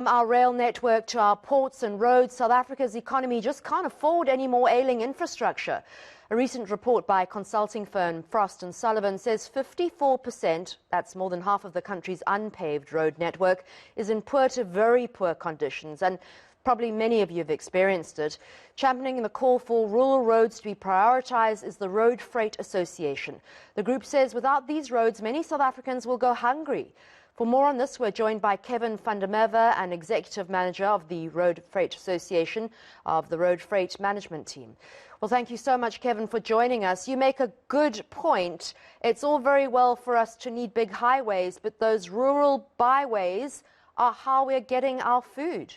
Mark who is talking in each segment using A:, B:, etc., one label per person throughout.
A: From our rail network to our ports and roads, South Africa's economy just can't afford any more ailing infrastructure. A recent report by consulting firm Frost & Sullivan says 54%, that's more than half of the country's unpaved road network, is in poor to very poor conditions, and probably many of you have experienced it. Championing the call for rural roads to be prioritised is the Road Freight Association. The group says without these roads, many South Africans will go hungry. For more on this, we're joined by Kevin van der Merwe, an Executive Manager of the Road Freight Association of the Road Freight Management Team. Well, thank you so much, Kevin, for joining us. You make a good point. It's all very well for us to need big highways, but those rural byways are how we're getting our food.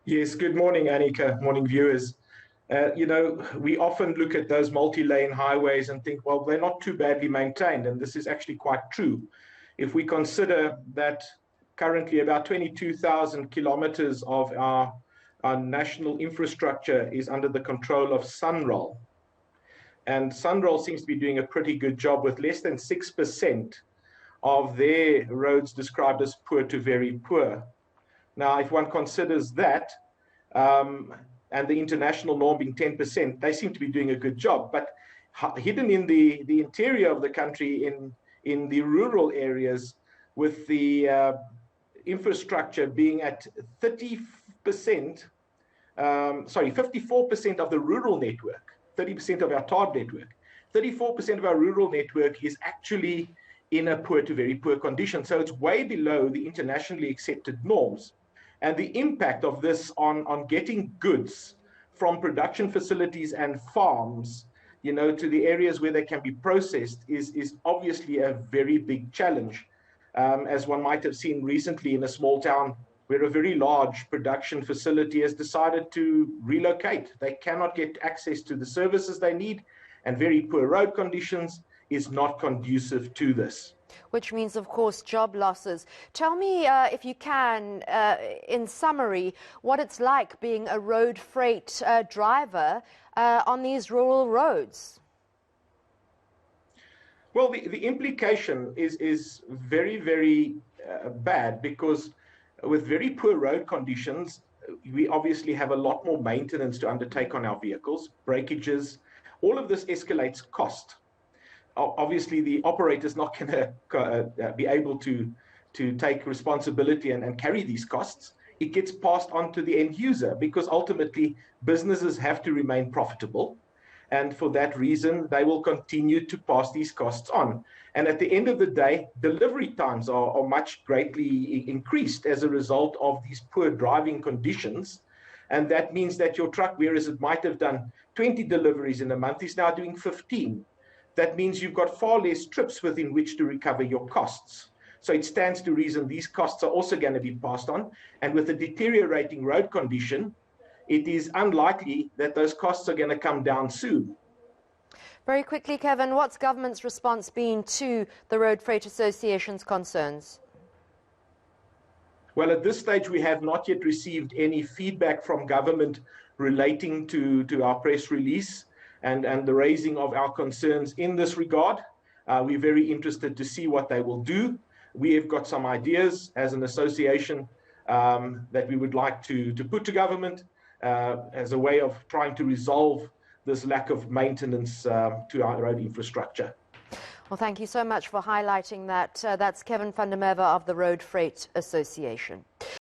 B: Yes, good morning, Annika. Morning, viewers. We often look at those multi-lane highways and think, well, they're not too badly maintained, and this is actually quite true. If we consider that currently about 22,000 kilometers of our national infrastructure is under the control of Sunroll, and Sunroll seems to be doing a pretty good job with less than 6% of their roads described as poor to very poor. Now, if one considers that, and the international norm being 10%, they seem to be doing a good job. But hidden in the interior of the country, in the rural areas, with the infrastructure being at 54% of the rural network, 30% of our TARD network, 34% of our rural network is actually in a poor to very poor condition. So it's way below the internationally accepted norms. And the impact of this on getting goods from production facilities and farms, to the areas where they can be processed is obviously a very big challenge. As one might have seen recently in a small town where a very large production facility has decided to relocate. They cannot get access to the services they need, and very poor road conditions is not conducive to this.
A: Which means, of course, job losses. Tell me, if you can, in summary, what it's like being a road freight driver on these rural roads.
B: Well, the implication is very, very bad, because with very poor road conditions, we obviously have a lot more maintenance to undertake on our vehicles, breakages. All of this escalates cost. Obviously, the operator is not going to be able to take responsibility and carry these costs. It gets passed on to the end user, because ultimately businesses have to remain profitable. And for that reason, they will continue to pass these costs on. And at the end of the day, delivery times are much greatly increased as a result of these poor driving conditions. And that means that your truck, whereas it might have done 20 deliveries in a month, is now doing 15. That means you've got far less trips within which to recover your costs. So it stands to reason these costs are also going to be passed on. And with a deteriorating road condition, it is unlikely that those costs are going to come down soon.
A: Very quickly, Kevin, what's government's response been to the Road Freight Association's concerns?
B: Well, at this stage, we have not yet received any feedback from government relating to our press release and the raising of our concerns in this regard. We're very interested to see what they will do. We have got some ideas as an association that we would like to put to government as a way of trying to resolve this lack of maintenance to our road infrastructure.
A: Well, thank you so much for highlighting that. That's Kevin van der Merwe of the Road Freight Association.